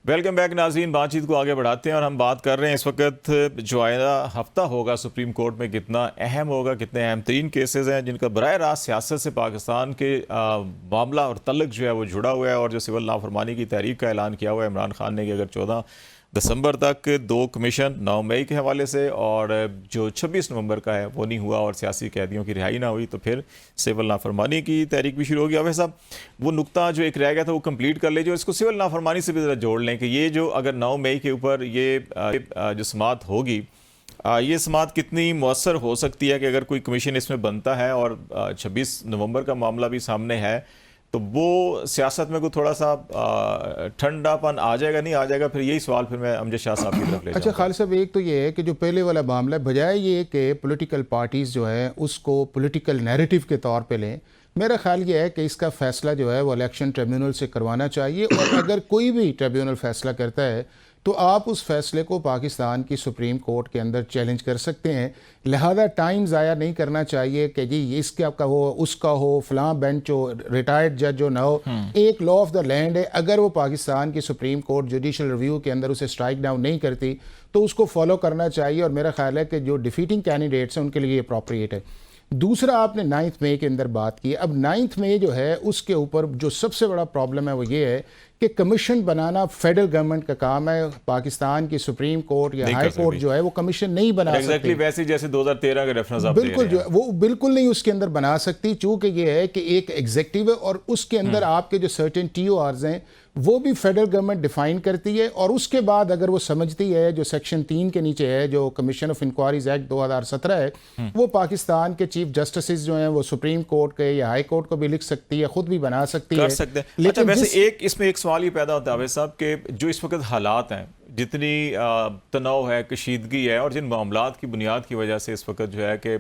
Welcome back नाज़रीन। बातचीत को आगे बढ़ाते हैं और हम बात कर रहे हैं इस वक्त जो आइंदा हफ्ता होगा सुप्रीम कोर्ट में कितना अहम होगा, कितने अहम तरीन केसेस हैं जिनका बराह रास्त सियासत से पाकिस्तान के मामला और तल्लक जो है वो जुड़ा हुआ है। और जो सिविल नाफरमानी की तहरीक का ऐलान किया हुआ है इमरान खान ने कि अगर 14 दिसंबर तक 2 कमीशन 9 मई के हवाले से और जो 26 नवंबर का है वो नहीं हुआ और सियासी कैदियों की रिहाई ना हुई तो फिर सिविल नाफरमानी की तहरीक भी शुरू हो गया। वैसे साहब वो नुक्ता जो एक रह गया था वो कंप्लीट कर ले, जो इसको सिविल नाफरमानी से भी ज़रा जोड़ लें कि ये जो अगर 9 मई के ऊपर ये जो समाअत होगी, ये समाअत कितनी मौसर हो सकती है कि अगर कोई कमीशन इसमें बनता है और 26 नवंबर का मामला भी सामने है तो वो सियासत में कोई थोड़ा सा ठंडापन आ जाएगा, नहीं आ जाएगा? फिर यही सवाल फिर मैं अमजद शाह साहब की तरफ ले अच्छा खालिद साहब, एक तो ये है कि जो पहले वाला मामला है, बजाय ये कि पॉलिटिकल पार्टीज़ जो है उसको पॉलिटिकल नैरेटिव के तौर पे लें, मेरा ख्याल ये है कि इसका फ़ैसला जो है वो इलेक्शन ट्रिब्यूनल से करवाना चाहिए। और अगर कोई भी ट्रिब्यूनल फ़ैसला करता है तो आप उस फैसले को पाकिस्तान की सुप्रीम कोर्ट के अंदर चैलेंज कर सकते हैं। लिहाजा टाइम ज़ाया नहीं करना चाहिए कि जी इसका का हो उसका हो, फलां बेंच हो, रिटायर्ड जज हो ना हो। एक लॉ ऑफ द लैंड है, अगर वो पाकिस्तान की सुप्रीम कोर्ट जुडिशल रिव्यू के अंदर उसे स्ट्राइक डाउन नहीं करती तो उसको फॉलो करना चाहिए। और मेरा ख्याल है कि जो डिफीटिंग कैंडिडेट्स हैं उनके लिए अप्रोप्रिएट है। दूसरा, आपने 9 मई के अंदर बात की। अब 9 मई जो है उसके ऊपर जो सबसे बड़ा प्रॉब्लम है वो ये है कि कमीशन बनाना फेडरल गवर्नमेंट का काम है। पाकिस्तान की सुप्रीम कोर्ट या हाई कोर्ट जो है वो कमीशन नहीं बना सकती। वैसे जैसे 2013 का रेफरेंस आप बिल्कुल जो है वो बिल्कुल नहीं उसके अंदर बना सकती, चूंकि ये है कि एक एग्जीक्यूटिव है और उसके अंदर आपके जो सर्टेन TORs हैं वो भी फेडरल गवर्नमेंट डिफाइन करती है। और उसके बाद अगर वो समझती है, जो सेक्शन 3 के नीचे है जो कमीशन ऑफ इंक्वायरीज एक्ट 2017 है, वो पाकिस्तान के चीफ जस्टिस जो हैं वो सुप्रीम कोर्ट के या हाई कोर्ट को भी लिख सकती है, खुद भी बना सकती है। लेकिन अच्छा, वैसे इसमें एक सवाल ये पैदा होता है साहब कि जो इस वक्त हालात हैं, जितनी तनाव है, कशीदगी है और जिन मामलात की बुनियाद की वजह से इस वक्त जो है कि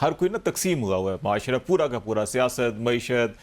हर कोई ना तकसीम हुआ है, माशरा पूरा का पूरा, सियासत, मईशत,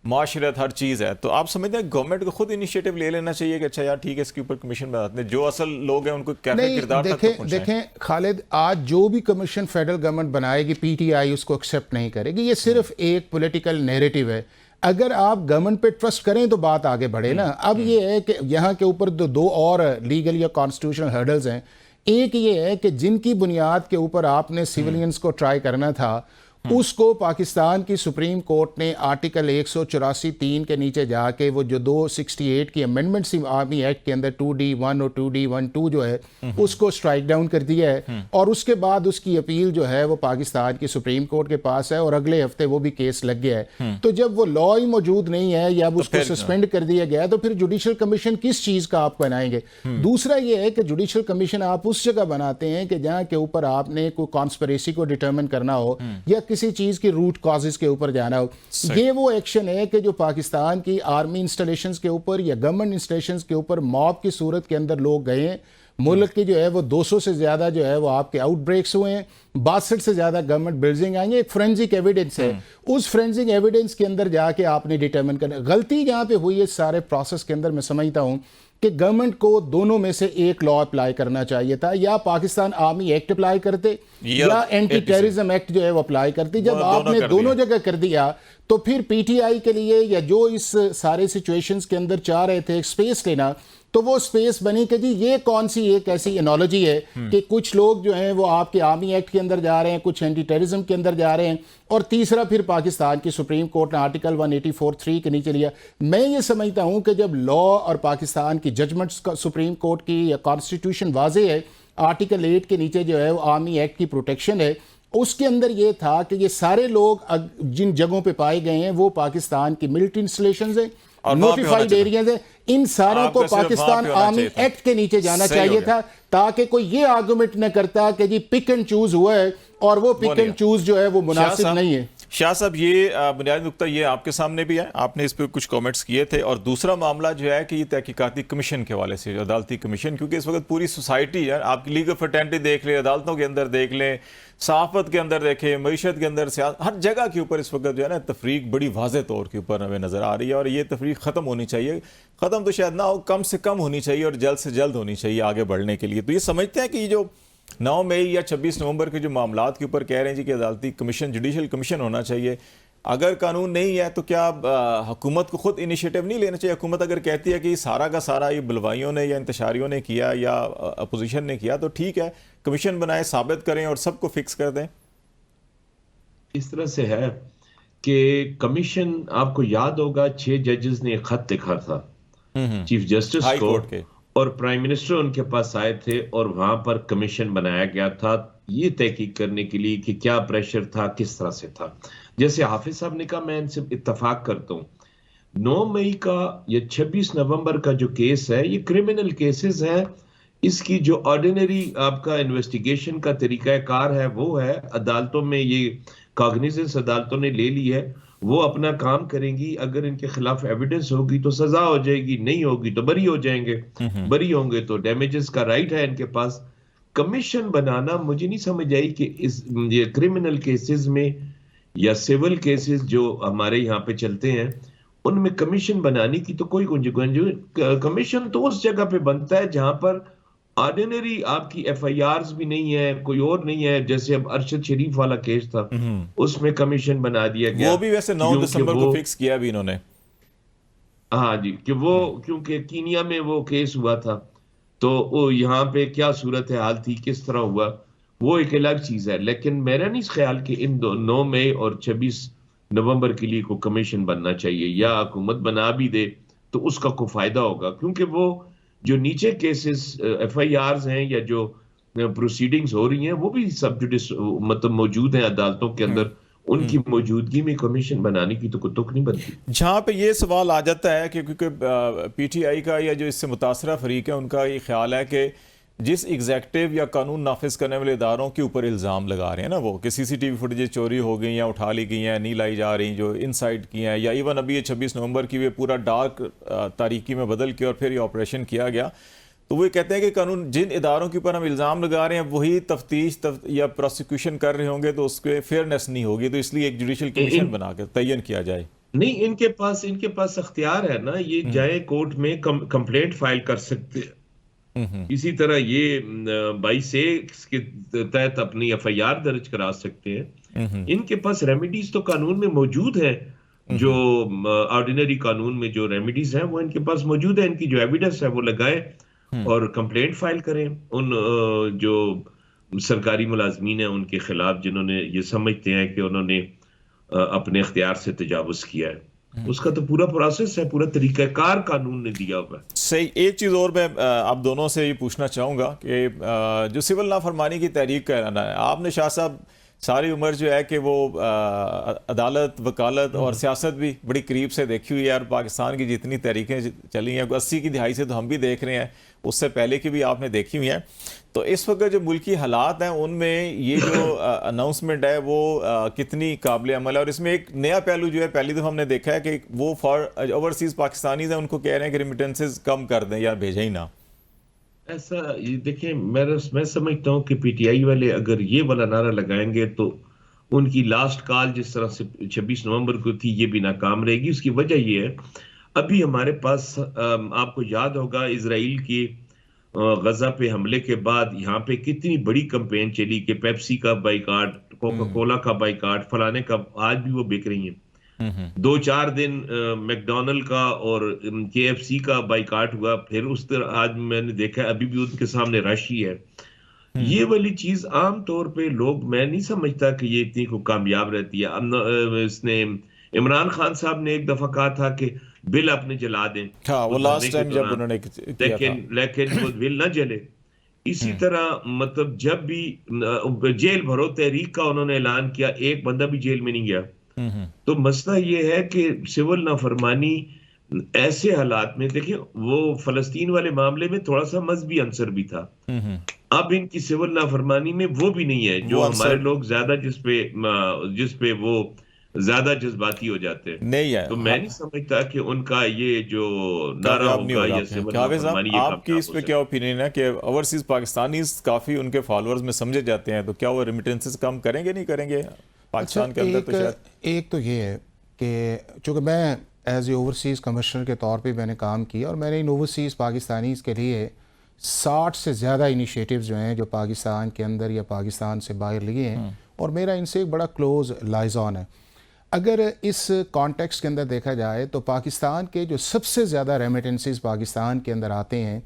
माशरत, हर चीज़ है। तो आप समझते हैं गवर्नमेंट को खुद इनिशिएटिव ले लेना चाहिए कि अच्छा यार ठीक है इसके ऊपर कमीशन बनाते हैं, जो असल लोग हैं उनको कैसे किरदार तक पहुंचाएं? देखें खालिद, आज जो भी कमीशन फेडरल गवर्नमेंट बनाएगी PTI उसको एक्सेप्ट नहीं करेगी। ये सिर्फ एक पॉलिटिकल नैरेटिव है। अगर आप गवर्नमेंट पे ट्रस्ट करें तो बात आगे बढ़े ना। अब ये है कि यहाँ के ऊपर दो और लीगल या कॉन्स्टिट्यूशनल हर्डल्स हैं। एक ये है कि जिनकी बुनियाद के ऊपर आपने सिविलियंस को ट्राई करना था उसको पाकिस्तान की सुप्रीम कोर्ट ने आर्टिकल 184(3) के नीचे जाके वो जो 268 की अमेंडमेंट्स आर्मी एक्ट के अंदर 2D1 और 2D12 जो है उसको स्ट्राइक डाउन कर दिया है। और उसके बाद उसकी अपील जो है वो पाकिस्तान की सुप्रीम कोर्ट के पास है और अगले हफ्ते वो भी केस लग गया है। तो जब वो लॉ ही मौजूद नहीं है या उसको सस्पेंड कर दिया गया है तो फिर जुडिशल कमीशन किस चीज का आप बनाएंगे? दूसरा ये है कि जुडिशल कमीशन आप उस जगह बनाते हैं कि जहाँ के ऊपर आपने कोई कॉन्स्पिरेसी को डिटरमिन करना हो या किसी चीज की रूट कॉजेस के ऊपर जाना हो। ये वो एक्शन है कि जो पाकिस्तान की आर्मी इंस्टॉलेशंस के ऊपर या गवर्नमेंट इंस्टॉलेशंस के ऊपर मॉब की सूरत के अंदर लोग गए हैं। मुल्क की जो है वो 200 से ज्यादा जो है वो आपके आउटब्रेक्स हुए हैं, 62 से ज्यादा गवर्नमेंट बिल्डिंग आई है। एक फोरेंसिक एविडेंस है, उस फोरेंसिक एविडेंस के अंदर जाके आपने डिटरमिन करना। गलती जहां पे हुई है सारे प्रोसेस के अंदर, मैं समझता हूं कि गवर्नमेंट को दोनों में से एक लॉ अप्लाई करना चाहिए था। या पाकिस्तान आर्मी एक्ट अप्लाई करते या एंटी टेररिज्म एक्ट जो है वो अप्लाई करती। जब आपने दोनों जगह कर दिया तो फिर PTI के लिए या जो इस सारे सिचुएशंस के अंदर चाह रहे थे स्पेस लेना, तो वो स्पेस बनी कि जी ये कौन सी एक ऐसी एनोलॉजी है कि कुछ लोग जो हैं वो आपके आर्मी एक्ट के अंदर जा रहे हैं, कुछ एंटी टेररिज्म के अंदर जा रहे हैं। और तीसरा फिर पाकिस्तान की सुप्रीम कोर्ट ने आर्टिकल 184(3) के नीचे लिया। मैं ये समझता हूं कि जब लॉ और पाकिस्तान की जजमेंट्स सुप्रीम कोर्ट की या कॉन्स्टिट्यूशन वाजे है, आर्टिकल 8 के नीचे जो है वो आर्मी एक्ट की प्रोटेक्शन है, उसके अंदर ये था कि ये सारे लोग जिन जगहों पे पाए गए हैं वो पाकिस्तान की मिलिट्री इंस्टॉलेशंस है, नोटिफाइड एरियाज है, इन सारों को पाकिस्तान आर्मी एक्ट के नीचे जाना चाहिए था ताकि कोई ये आर्गुमेंट न करता कि जी पिक एंड चूज हुआ है और वो पिक एंड चूज जो है वो मुनासिब नहीं है। शाह साहब, ये बुनियादी नुकता ये आपके सामने भी है, आपने इस पर कुछ कमेंट्स किए थे। और दूसरा मामला जो है कि ये तहकीकाती कमीशन के हवाले से, अदालती कमीशन, क्योंकि इस वक्त पूरी सोसाइटी है, आपकी लीगल फर्टेनिटी देख लें, अदालतों के अंदर देख लें, सहाफत के अंदर देखें, मईशत के अंदर, हर जगह के ऊपर इस वक्त जो है ना तफरीक बड़ी वाज़े तौर के ऊपर हमें नज़र आ रही है। और ये तफरीक ख़त्म होनी चाहिए, ख़त्म तो शायद ना हो, कम से कम होनी चाहिए और जल्द से जल्द होनी चाहिए आगे बढ़ने के लिए। तो ये समझते हैं कि ये जो 9 मई या 26 नवंबर के जो मामलात के ऊपर कह रहे हैं जी कि अदालती कमीशन, जुडिशल कमीशन होना चाहिए, अगर कानून नहीं है तो क्या हुकूमत को खुद इनिशिएटिव नहीं लेना चाहिए? हुकूमत अगर कहती है कि सारा का सारा ये बुलवाइयों ने या इंतशारियों ने किया या अपोजिशन ने किया तो ठीक है, कमीशन बनाए, साबित करें और सबको फिक्स कर दें। इस तरह से है कि कमीशन, आपको याद होगा 6 जजेस ने एक खत लिखा था चीफ जस्टिस हाई को, कोर्ट के। और प्राइम मिनिस्टर उनके पास आए थे और वहां पर कमीशन बनाया गया था ये तहकीक करने के लिए कि क्या प्रेशर था, किस तरह से था। जैसे हाफिज साहब ने कहा, मैं इनसे इत्तफाक करता हूँ, 9 मई का या 26 नवंबर का जो केस है ये क्रिमिनल केसेस है। इसकी जो ऑर्डिनरी आपका इन्वेस्टिगेशन का तरीकाकार है वो है, अदालतों में ये कॉग्निजेंस अदालतों ने ले ली है, वो अपना काम करेंगी। अगर इनके खिलाफ एविडेंस होगी तो सजा हो जाएगी, नहीं होगी तो बरी हो जाएंगे, बरी होंगे तो डैमेजेस का राइट है इनके पास। कमीशन बनाना मुझे नहीं समझ आई कि इस ये क्रिमिनल केसेस में या सिविल केसेस जो हमारे यहाँ पे चलते हैं उनमें कमीशन बनाने की तो कोई गुंजाइश। कमीशन तो उस जगह पे बनता है जहां पर ऑर्डिनरी आपकी एफआईआर्स भी नहीं है, कोई और नहीं है। जैसे अब अरशद शरीफ वाला केस था, उसमें कमीशन बना दिया गया। वो भी वैसे 9 दिसंबर को फिक्स किया भी इन्होंने। हाँ जी, कि वो क्योंकि कीनिया में वो केस हुआ था, तो वो यहाँ पे क्या सूरत हाल थी, किस तरह हुआ, वो एक अलग चीज है। लेकिन मेरा नहीं ख्याल कि इन 9 मई और 26 नवंबर के लिए कोई कमीशन बनना चाहिए, या हुकूमत बना भी दे तो उसका कोई फायदा होगा, क्योंकि वो जो नीचे केसेस एफआईआर्स हैं या जो प्रोसीडिंग्स हो रही हैं वो भी सब जुडिस मतलब मौजूद हैं अदालतों के अंदर। उनकी मौजूदगी में कमीशन बनाने की तो कोई तुक नहीं बनती। जहाँ पे ये सवाल आ जाता है कि क्योंकि पीटीआई का या जो इससे मुतासरा फरीक है उनका ये ख्याल है कि जिस एग्जेक्टिव या कानून नाफिज करने वाले इदारों के ऊपर इल्ज़ाम लगा रहे हैं ना वो, कि सीसीटीवी फुटेजेस चोरी हो गई या उठा ली गई हैं, नहीं लाई जा रही, जो इनसाइड की हैं, या इवन अभी ये 26 नवंबर की वे पूरा डार्क तारीकी में बदल के और फिर ये ऑपरेशन किया गया, तो वो कहते हैं कि कानून जिन इदारों के ऊपर हम इल्ज़ाम लगा रहे हैं वही तफ्तीश या प्रोसिक्यूशन कर रहे होंगे तो उसके फेयरनेस नहीं होगी, तो इसलिए एक जुडिशल कमीशन बना के तयन किया जाए। नहीं, इनके पास अख्तियार है ना, ये जाए कोर्ट में कंप्लेंट फाइल कर सकते हैं। इसी तरह ये 22A के तहत अपनी एफआईआर दर्ज करा सकते हैं। इनके पास रेमेडीज तो कानून में मौजूद है, जो ऑर्डिनरी कानून में जो रेमेडीज हैं वो इनके पास मौजूद है। इनकी जो एविडेंस है वो लगाए और कंप्लेंट फाइल करें उन जो सरकारी मुलाजमीन हैं उनके खिलाफ, जिन्होंने ये समझते हैं कि उन्होंने अपने इख्तियार से तजावुज किया है। उसका तो पूरा प्रोसेस है, पूरा तरीकाकार कानून ने दिया हुआ है। सही। एक चीज़ और मैं आप दोनों से ये पूछना चाहूँगा कि जो सिविल नाफरमानी की तहरीक कराना है, आपने शाह साहब सारी उम्र जो है कि वो अदालत, वकालत और सियासत भी बड़ी करीब से देखी हुई है, और पाकिस्तान की जितनी तहरीकें चली हैं 80 की दहाई से तो हम भी देख रहे हैं, उससे पहले की भी आपने देखी हुई हैं। तो इस वक्त जो मुल्की हालात हैं उनमें ये जो अनाउंसमेंट है वो कितनी काबिल अमल है? और इसमें एक नया पहलू जो है, पहली दफ़ा हमने देखा है कि वो फॉर ओवरसीज़ पाकिस्तानीज़ हैं, उनको कह रहे हैं कि रिमिटेंसेज कम कर दें या भेजें ही ना। ऐसा ये देखिए, मैं समझता हूँ कि पीटीआई वाले अगर ये वाला नारा लगाएंगे तो उनकी लास्ट कॉल जिस तरह से 26 नवंबर को थी ये भी नाकाम रहेगी। उसकी वजह ये है, अभी हमारे पास आपको याद होगा इजराइल की गजा पे हमले के बाद यहाँ पे कितनी बड़ी कैंपेन चली कि पेप्सी का बाइकाट, कोका कोला का बाइकाट, फलाने का, आज भी वो बिक रही हैं। 2-4 दिन मैकडोनल्ड का और केएफसी का बाइकाट हुआ, फिर उस तरह आज मैंने देखा अभी भी उनके सामने रश ही है। ये वाली चीज आम तौर पे लोग, मैं नहीं समझता कि ये इतनी को कामयाब रहती है। इसने इमरान खान साहब ने एक दफा कहा था कि बिल अपने जला दें, हाँ, वो लास्ट टाइम जब उन्होंने किया था। लेकिन वो बिल ना जले। इसी तरह मतलब जब भी जेल भरो तहरीक का उन्होंने ऐलान किया, एक बंदा भी जेल में नहीं गया। तो मसला ये है कि सिविल नाफरमानी ऐसे हालात में, देखिए वो फलस्तीन वाले मामले में थोड़ा सा मजहबी अंसर भी था, अब इनकी सिविल नाफरमानी में वो भी नहीं है, जो हमारे लोग ज्यादा जिसपे वो ज्यादा जज्बाती हो जाते हैं। नहीं है, तो मैं नहीं समझता कि उनका ये जो नारा होगा या सिविल नाफरमानी, आपकी इस पे क्या ओपिनियन है कि ओवरसीज पाकिस्तानी काफी उनके फॉलोअर्स में समझे जाते हैं, तो क्या वो रेमिटेंसेस कम करेंगे, नहीं करेंगे पाकिस्तान के अंदर? तो शायद एक तो ये है कि चूँकि मैं एज ए ओवरसीज़ कमिश्नर के तौर पे मैंने काम किया और मैंने इन ओवरसीज़ पाकिस्तानीज़ के लिए 60 से ज़्यादा इनिशिएटिव्स जो हैं जो पाकिस्तान के अंदर या पाकिस्तान से बाहर लिए हैं, और मेरा इनसे एक बड़ा क्लोज लाइजॉन है। अगर इस कॉन्टेक्स्ट के अंदर देखा जाए तो पाकिस्तान के जो सबसे ज़्यादा रेमिटेंसेस पाकिस्तान के अंदर आते हैं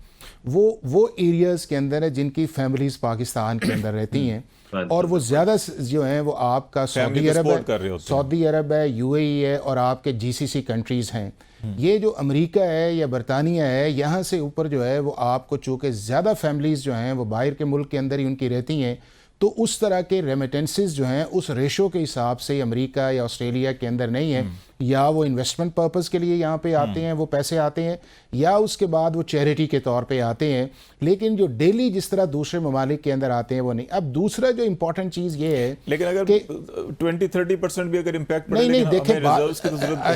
वो एरियाज़ के अंदर है जिनकी फैमिलीज़ पाकिस्तान के अंदर रहती हैं और वो ज़्यादा जो हैं वो आपका सऊदी अरब है, यूएई है और आपके जीसीसी कंट्रीज़ हैं। ये जो अमेरिका है या बरतानिया है, यहाँ से ऊपर जो है वो आपको चूँकि ज़्यादा फैमिलीज़ जो हैं वो बाहर के मुल्क के अंदर ही उनकी रहती हैं, तो उस तरह के रेमिटेंसेस जो हैं उस रेशो के हिसाब से अमेरिका या ऑस्ट्रेलिया के अंदर नहीं है। या वो इन्वेस्टमेंट पर्पस के लिए यहाँ पे आते हैं, वो पैसे आते हैं, या उसके बाद वो चैरिटी के तौर पे आते हैं, लेकिन जो डेली जिस तरह दूसरे ममालिक के अंदर आते हैं वो नहीं। अब दूसरा जो इम्पोर्टेंट चीज़ ये है, लेकिन अगर 20-30% भी अगर इम्पैक्ट पड़े, नहीं देखें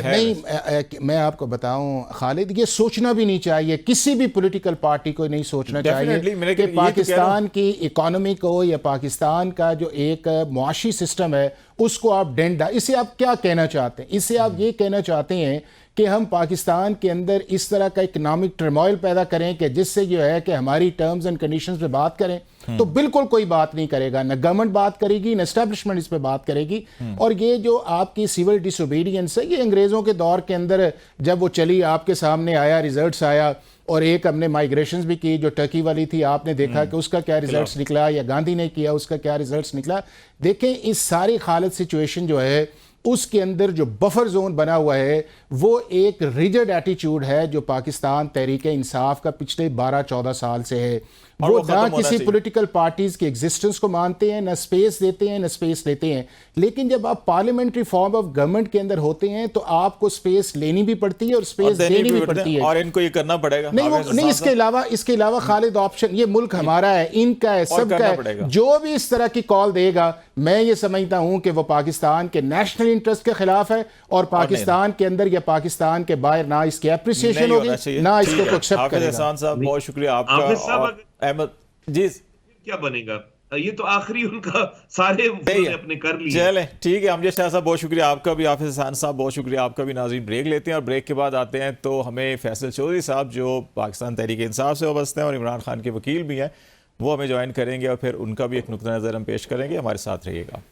नहीं, मैं आपको बताऊं खालिद, ये सोचना भी नहीं चाहिए, किसी भी पॉलिटिकल पार्टी को नहीं सोचना चाहिए कि पाकिस्तान की इकोनॉमी को या पाकिस्तान का जो एक मुआशी सिस्टम है उसको आप डेंट डाल। इससे आप क्या कहना चाहते हैं? इससे आप ये कहना चाहते हैं कि हम पाकिस्तान के अंदर इस तरह का इकोनॉमिक टर्मोइल पैदा करें कि जिससे जो है कि हमारी टर्म्स एंड कंडीशंस पे बात करें? तो बिल्कुल कोई बात नहीं करेगा, न गवर्नमेंट बात करेगी न एस्टैब्लिशमेंट इस पे बात करेगी। और ये जो आपकी सिविल डिसोबीडियंस है, ये अंग्रेज़ों के दौर के अंदर जब वो चली, आपके सामने आया, रिजल्ट्स आया, और एक हमने माइग्रेशंस भी की जो टर्की वाली थी, आपने देखा कि उसका क्या रिजल्ट्स निकला, या गांधी ने किया उसका क्या रिजल्ट्स निकला। देखें इस सारी हालत सिचुएशन जो है उसके अंदर जो बफर जोन बना हुआ है वो एक रिजिड एटीट्यूड है जो पाकिस्तान तहरीक इंसाफ का पिछले 12-14 साल से है। वो ना किसी पॉलिटिकल पार्टीज के एग्जिस्टेंस को मानते हैं, न स्पेस देते हैं, न स्पेस लेते हैं। लेकिन जब आप पार्लियामेंट्री फॉर्म ऑफ गवर्नमेंट के अंदर होते हैं तो आपको स्पेस लेनी भी पड़ती है और स्पेस देनी भी पड़ती है, और इनको ये करना पड़ेगा। नहीं, इसके अलावा खालिद ऑप्शन, ये मुल्क हमारा है, इनका है, सबका है। जो भी इस तरह की कॉल देगा, मैं ये समझता हूं कि वो पाकिस्तान के नेशनल इंटरेस्ट के खिलाफ है और पाकिस्तान के अंदर या पाकिस्तान के बाहर ना इसकी एप्रिसिएशन होगी ना इसको एक्सेप्ट करेगा। एहसान साहब बहुत शुक्रिया आपका। अहमद जी, क्या बनेगा? ये तो आखिरी उनका सारे अपने कर लिए। चले ठीक है, अमजद शाह साहब बहुत शुक्रिया आपका भी, हाफिज एहसान साहब बहुत शुक्रिया आपका भी। नाज़रीन ब्रेक लेते हैं और ब्रेक के बाद आते हैं तो हमें फैसल चौधरी साहब जो पाकिस्तान तहरीक इंसाफ से वाबस्ते हैं और इमरान खान के वकील भी हैं, वो हमें ज्वाइन करेंगे और फिर उनका भी एक नुक्ता नज़र हम पेश करेंगे। हमारे साथ रहिएगा।